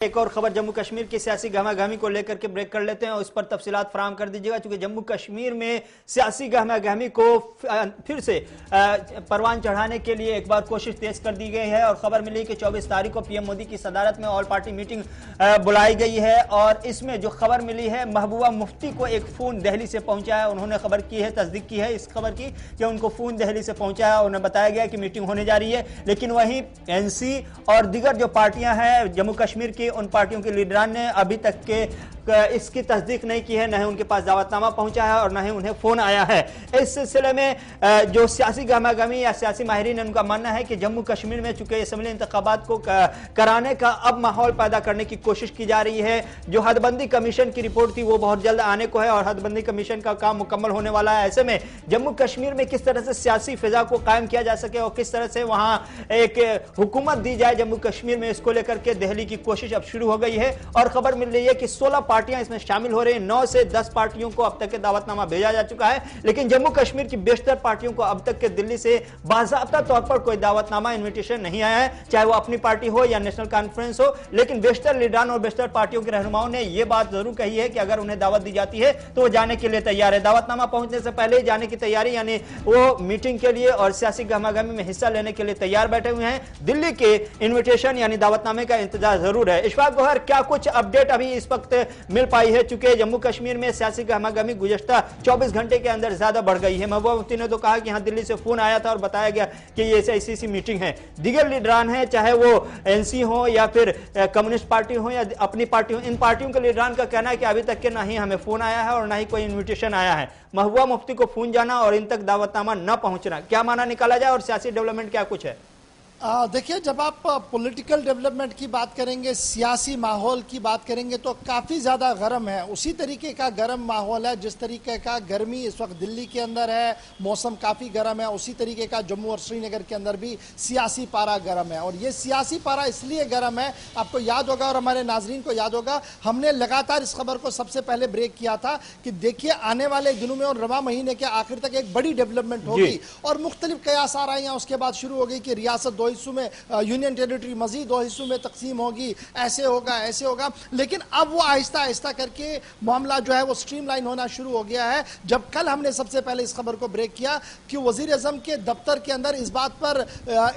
एक और खबर जम्मू कश्मीर की सियासी गहमागहमी को लेकर के ब्रेक कर लेते हैं और उस पर तफसीलात फराहम कर दीजिएगा, क्योंकि जम्मू कश्मीर में सियासी गहमागहमी को फिर से परवान चढ़ाने के लिए एक बार कोशिश तेज कर दी गई है। और खबर मिली कि 24 तारीख को पीएम मोदी की सदारत में ऑल पार्टी मीटिंग बुलाई गई है और इसमें जो खबर मिली है, महबूबा मुफ्ती को एक फोन दिल्ली से पहुंचा है। उन्होंने खबर की है, तस्दीक की है इस खबर की कि उनको फोन दिल्ली से पहुंचा है। उन्हें बताया गया कि मीटिंग होने जा रही है, लेकिन वहीं एनसी और दीगर जो पार्टियां हैं जम्मू कश्मीर की, उन पार्टियों के लीडरान ने अभी तक के इसकी तस्दीक नहीं की है, न ही उनके पास दावतनामा पहुंचा है और न ही उन्हें फोन आया है। इस सिलसिले में जो सियासी गहमागहमी या सियासी माहिरीन है, उनका मानना है कि जम्मू कश्मीर में चूंकि असेंबली इंतखाबात को कराने का अब माहौल पैदा करने की कोशिश की जा रही है। जो हदबंदी कमीशन की रिपोर्ट थी वो बहुत जल्द आने को है और हदबंदी कमीशन का काम मुकम्मल होने वाला है। ऐसे में जम्मू कश्मीर में किस तरह से सियासी फिजा को कायम किया जा सके और किस तरह से वहां एक हुकूमत दी जाए जम्मू कश्मीर में, इसको लेकर के दिल्ली की कोशिश अब शुरू हो गई है। और खबर मिल रही है कि 16 पार्टियां इसमें शामिल हो रही हैं। 9 से 10 पार्टियों को अब तक के दावतनामा भेजा जा चुका है, लेकिन जम्मू कश्मीर की बेशतर पार्टियों को अब तक के दिल्ली से बाज़ाब्ता तौर पर कोई दावतनामा, इन्विटेशन नहीं आया है, चाहे वो अपनी पार्टी हो या नेशनल कॉन्फ्रेंस हो। लेकिन बेशतर लीडरान और बेशतर पार्टियों के रहनुमाओं ने यह बात जरूर कही है कि अगर उन्हें दावत दी जाती है तो वो जाने के लिए तैयार है। दावतनामा पहुंचने से पहले जाने की तैयारी, यानी वो मीटिंग के लिए और सियासी गहमागहमी में हिस्सा लेने के लिए तैयार बैठे हुए हैं। दिल्ली के इन्विटेशन यानी दावतनामे का इंतजार जरूर है। इशफाक गौहर, क्या कुछ अपडेट अभी इस वक्त मिल पाई है, चूंकि जम्मू कश्मीर में सियासी गहमागहमी गुज़श्ता 24 घंटे के अंदर ज्यादा बढ़ गई है? महबूबा मुफ्ती ने तो कहा कि यहां दिल्ली से फोन आया था और बताया गया कि ये ऐसी मीटिंग है। दीगर लीडरान है, चाहे वो एनसी हो या फिर कम्युनिस्ट पार्टी हो या अपनी पार्टी हो, इन पार्टियों के लीडरान का कहना है कि अभी तक के ना ही हमें फोन आया है और ना ही कोई इन्विटेशन आया है। महबूबा मुफ्ती को फोन जाना और इन तक दावतनामा न पहुंचना, क्या माना निकाला जाए और सियासी डेवलपमेंट क्या कुछ है? देखिए, जब आप पॉलिटिकल डेवलपमेंट की बात करेंगे, सियासी माहौल की बात करेंगे तो काफ़ी ज़्यादा गर्म है। उसी तरीके का गर्म माहौल है जिस तरीके का गर्मी इस वक्त दिल्ली के अंदर है, मौसम काफ़ी गर्म है। उसी तरीके का जम्मू और श्रीनगर के अंदर भी सियासी पारा गर्म है। और ये सियासी पारा इसलिए गर्म है, आपको याद होगा और हमारे नाजरीन को याद होगा, हमने लगातार इस खबर को सबसे पहले ब्रेक किया था कि देखिए आने वाले दिनों में और रवा महीने के आखिर तक एक बड़ी डेवलपमेंट होगी और मुख्तलिफ कयास आ रही हैं। उसके बाद शुरू हो गई कि रियासत 2 हिस्सों में, यूनियन टेरिटरी मजीद 2 हिस्सों में तकसीम होगी, ऐसे होगा ऐसे होगा। लेकिन अब वो आहिस्ता आहिस्ता करके मामला जो है वो स्ट्रीमलाइन होना शुरू हो गया है। जब कल हमने सबसे पहले इस खबर को ब्रेक किया कि वजीर आज़म के दफ्तर के अंदर इस बात पर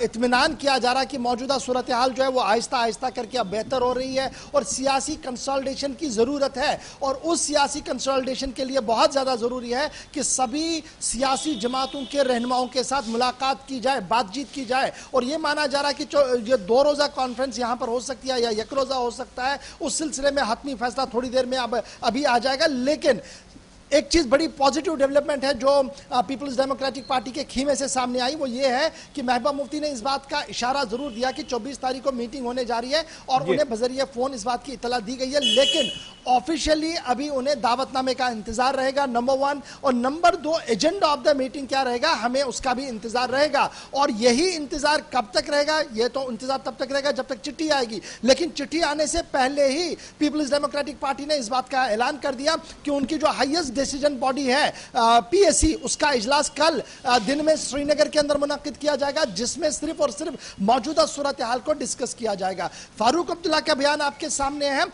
इत्मीनान किया जा रहा कि मौजूदा सूरत हाल जो है वो आहिस्ता आहिस्ता करके अब बेहतर हो रही है और सियासी कंसोलिडेशन की ज़रूरत है। और उस सियासी कंसोलिडेशन के लिए बहुत ज़्यादा ज़रूरी है कि सभी सियासी जमातों के रहनुमाओं के साथ मुलाकात की जाए, बातचीत की जाए। और ये माना जा रहा है कि ये 2 रोज़ा कॉन्फ्रेंस यहां पर हो सकती है या 1 रोज़ा हो सकता है। उस सिलसिले में हतमी फैसला थोड़ी देर में अभी आ जाएगा। लेकिन एक चीज बड़ी पॉजिटिव डेवलपमेंट है जो पीपल्स डेमोक्रेटिक पार्टी के खीमे से सामने आई, वो ये है कि महबूबा मुफ्ती ने इस बात का इशारा जरूर दिया कि 24 तारीख को मीटिंग होने जा रही है और उन्हें बजरिए फोन इस बात की इतला दी गई है। लेकिन ऑफिशियली अभी उन्हें दावतनामे का इंतजार रहेगा, नंबर 1। और number 2, agenda of the meeting क्या रहेगा, हमें उसका भी इंतजार रहेगा। और यही इंतजार कब तक रहेगा? ये तो इंतजार तब तक रहेगा जब तक चिट्ठी आएगी। लेकिन चिट्ठी आने से पहले ही पीपल्स डेमोक्रेटिक पार्टी ने इस बात का ऐलान कर दिया कि उनकी जो हाईएस्ट डिसीजन बॉडी है पीएसी, उसका इजलास कल दिन में श्रीनगर के अंदर मुनक्किद किया जाएगा, जिसमें सिर्फ और सिर्फ मौजूदा सूरत हाल को डिस्कस किया जाएगा। फारूक अब्दुल्ला का बयान आपके सामने है।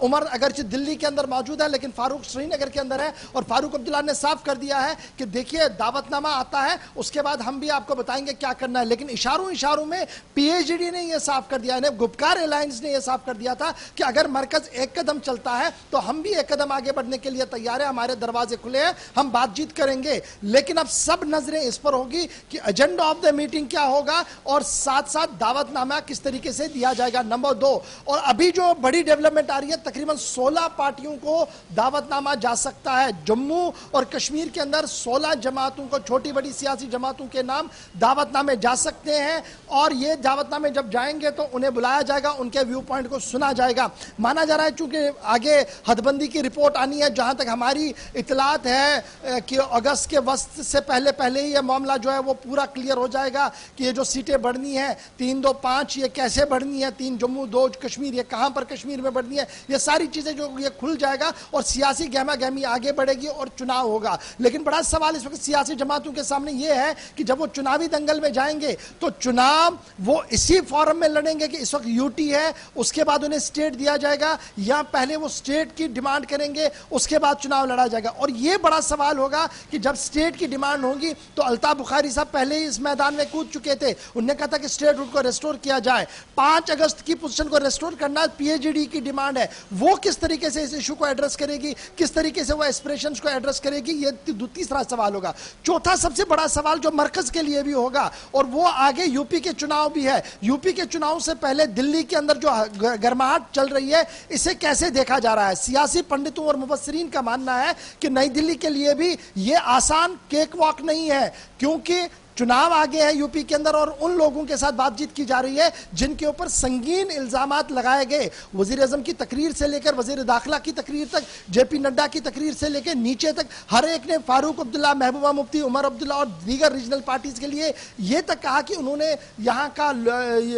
उमर अगरचे दिल्ली के अंदर मौजूद है लेकिन फारूक श्रीनगर के अंदर है और फारूक अब्दुल्ला ने साफ कर दिया है कि देखिए दावतनामा आता है, उसके बाद हम भी आपको बताएंगे क्या करना है। लेकिन इशारों में पीएचडी ने यह साफ कर दिया है, गुपकार एलायंस ने यह साफ कर दिया था कि अगर मरकज एक कदम चलता है तो हम भी एक कदम आगे बढ़ने के लिए तैयार है, हमारे दरवाजे खुले हैं, हम बातचीत करेंगे। लेकिन अब सब नजरें इस पर होगी कि एजेंडा ऑफ द मीटिंग क्या होगा और साथ साथ दावतनामा किस तरीके से दिया जाएगा, नंबर 2। और अभी जो बड़ी डेवलपमेंट आ रही है, तकरीबन 16 पार्टियों को दावतनामा जा सकता है। जम्मू और कश्मीर के अंदर 16 जमातों को, छोटी बड़ी सियासी जमातों के नाम दावतनामे जा सकते हैं और ये दावतनामे जब जाएंगे तो उन्हें बुलाया जाएगा, उनके व्यू पॉइंट को सुना जाएगा। माना जा रहा है चूंकि आगे हदबंदी की रिपोर्ट आनी है, जहां तक हमारी इतलात है कि अगस्त के वक्त से पहले पहले ही यह मामला जो है वो पूरा क्लियर हो जाएगा कि ये जो सीटें बढ़नी है 3, 2, 5 ये कैसे बढ़नी है, 3 जम्मू 2 कश्मीर ये कहां पर कश्मीर में बढ़नी है, ये सारी चीजें जो ये खुल जाएगा और सियासी गहमा गहमी आगे बढ़ेगी और चुनाव होगा। लेकिन बड़ा सवाल इस वक्त सियासी जमातों के सामने ये है कि जब वो चुनावी दंगल में जाएंगे तो चुनाव वो इसी फॉरम में लड़ेंगे कि इस वक्त यूटी है, उसके बाद उन्हें स्टेट दिया जाएगा, या पहले वो स्टेट की डिमांड करेंगे उसके बाद चुनाव लड़ा जाएगा। और ये बड़ा सवाल होगा कि जब स्टेट की डिमांड होगी तो अल्ताफ बुखारी साहब पहले ही इस मैदान में कूद चुके थे, उन्होंने कहा था कि स्टेट रूट को रेस्टोर किया जाए। 5 अगस्त की पोजीशन को रेस्टोर करना पीएचडी की डिमांड है, वो किस तरीके से इस इशू को एड्रेस करेगी, किस तरीके से वो एस्पिरेशंस को एड्रेस करेगी, ये तीसरा सवाल होगा। चौथा सबसे बड़ा सवाल जो मरकज के लिए भी होगा और वो आगे यूपी के चुनाव भी है। यूपी के चुनाव से पहले दिल्ली के अंदर जो गर्माहट चल रही है इसे कैसे देखा जा रहा है। सियासी पंडितों और मुबस्सिरीन का मानना है कि नई दिल्ली के लिए भी ये आसान केक वॉक नहीं है, क्योंकि चुनाव आगे है यूपी के अंदर और उन लोगों के साथ बातचीत की जा रही है जिनके ऊपर संगीन इल्जामात लगाए गए। वजीर आजम की तकरीर से लेकर वजीर दाखिला की तकरीर तक, जेपी नड्डा की तकरीर से लेकर नीचे तक हर एक ने फारूक अब्दुल्ला, महबूबा मुफ्ती, उमर अब्दुल्ला और दीगर रीजनल पार्टीज के लिए यह तक कहा कि उन्होंने यहाँ का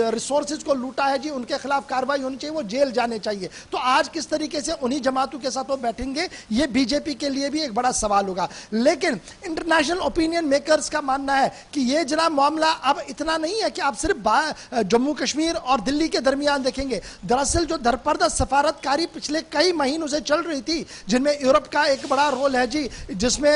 रिसोर्सेज को लूटा है जी, उनके खिलाफ कार्रवाई होनी चाहिए, वो जेल जाने चाहिए। तो आज किस तरीके से उन्हीं जमातों के साथ वो बैठेंगे ये बीजेपी के लिए भी एक बड़ा सवाल होगा। लेकिन इंटरनेशनल ओपिनियन मेकर्स का मानना है कि ये जनाब मामला अब इतना नहीं है कि आप सिर्फ जम्मू कश्मीर और दिल्ली के दरमियान देखेंगे। दरअसल जो दरपर्दा सफारतकारी पिछले कई महीनों से चल रही थी, जिनमें यूरोप का एक बड़ा रोल है जी, जिसमें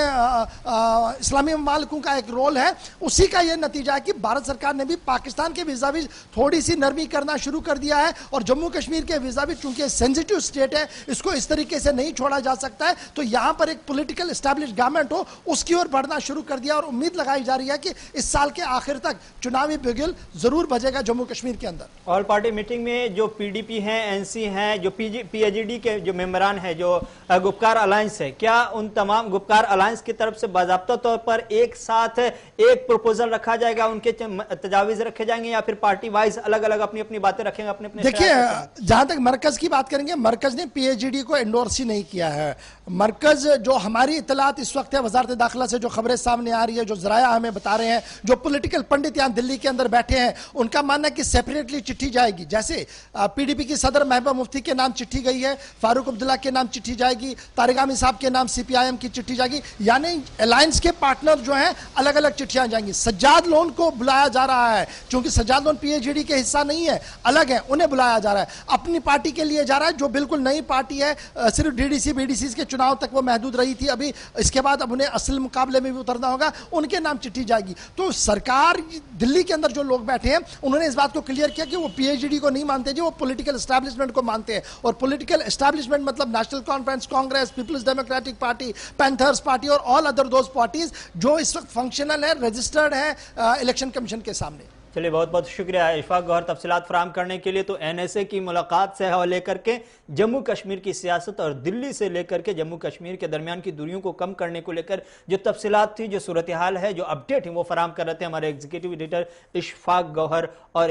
इस्लामी ममालिकों का एक रोल है, उसी का यह नतीजा है कि भारत सरकार ने भी पाकिस्तान के वीज़ाविज़ थोड़ी सी नरमी करना शुरू कर दिया है और जम्मू कश्मीर के वीज़ाविज़ चूंकि सेंसिटिव स्टेट है, इसको इस तरीके से नहीं छोड़ा जा सकता है। तो यहां पर एक पॉलिटिकल एस्टैब्लिश गवर्नमेंट हो उसकी ओर बढ़ना शुरू कर दिया और उम्मीद लगाई जा रही है कि इस साल के आखिर तक चुनावी बिगुल जरूर बजेगा जम्मू कश्मीर के अंदर। ऑल पार्टी मीटिंग में जो पीडीपी है, एनसी है, जो पीएचडी के जो मेंबरान है, जो गुपकार अलायंस है, क्या उन तमाम गुपकार अलायंस की तरफ से बाज़ाब्ता तौर पर एक साथ एक प्रपोजल रखा जाएगा, उनके तजावीज रखे जाएंगे, या फिर पार्टी वाइज अलग अलग अपनी अपनी बातें रखेंगे, अपने अपने? देखिए, जहां तक मरकज की बात करेंगे, मरकज ने पीएचडी को एंडोर्स ही नहीं किया है। मरकज जो हमारी इतलात इस वक्त है वजारत दाखिला से जो खबरें सामने आ रही है, जो जराया हमें बता रहे हैं, जो पॉलिटिकल पंडित यहां दिल्ली के अंदर बैठे हैं, उनका मानना है कि सेपरेटली चिट्ठी जाएगी। जैसे पीडीपी की सदर महबूबा मुफ्ती के नाम चिट्ठी गई है, फारूक अब्दुल्ला के नाम चिट्ठी जाएगी, तारिक आमिर साहब के नाम सीपीआईएम की चिट्ठी जाएगी, यानी अलायंस के पार्टनर जो हैं अलग अलग चिट्ठियां जाएंगी। सज्जाद लोन को बुलाया जा रहा है, क्योंकि सज्जाद लोन पीएचडी के हिस्सा नहीं है, अलग है, उन्हें बुलाया जा रहा है। अपनी पार्टी के लिए जा रहा है जो बिल्कुल नई पार्टी है, सिर्फ डीडीसी बीडीसी के चुनाव तक वो महदूद रही थी, अभी इसके बाद अब उन्हें असल मुकाबले में भी उतरना होगा, उनके नाम चिट्ठी जाएगी। तो सरकार दिल्ली के अंदर जो लोग बैठे हैं उन्होंने इस बात को क्लियर किया कि वो पीएचडी को नहीं मानते जी, वो पॉलिटिकल एस्टैब्लिशमेंट को मानते हैं। और पॉलिटिकल एस्टैब्लिशमेंट मतलब national conference, Congress, people's democratic party, panthers party और ऑल अदर दोज पार्टीज जो इस वक्त फंक्शनल है, रजिस्टर्ड है इलेक्शन कमीशन के सामने। चलिए, बहुत बहुत शुक्रिया इशफाक गौहर तफसीलात फराहम करने के लिए। तो एनएसए की मुलाकात से लेकर के जम्मू कश्मीर की सियासत और दिल्ली से लेकर के जम्मू कश्मीर के दरमियान की दूरियों को कम करने को लेकर जो तफसीलात थी, जो सूरत हाल है, जो अपडेट है, वो फराहम कर रहे थे हमारे एग्जीक्यूटिव एडिटर इशफाक गौहर। और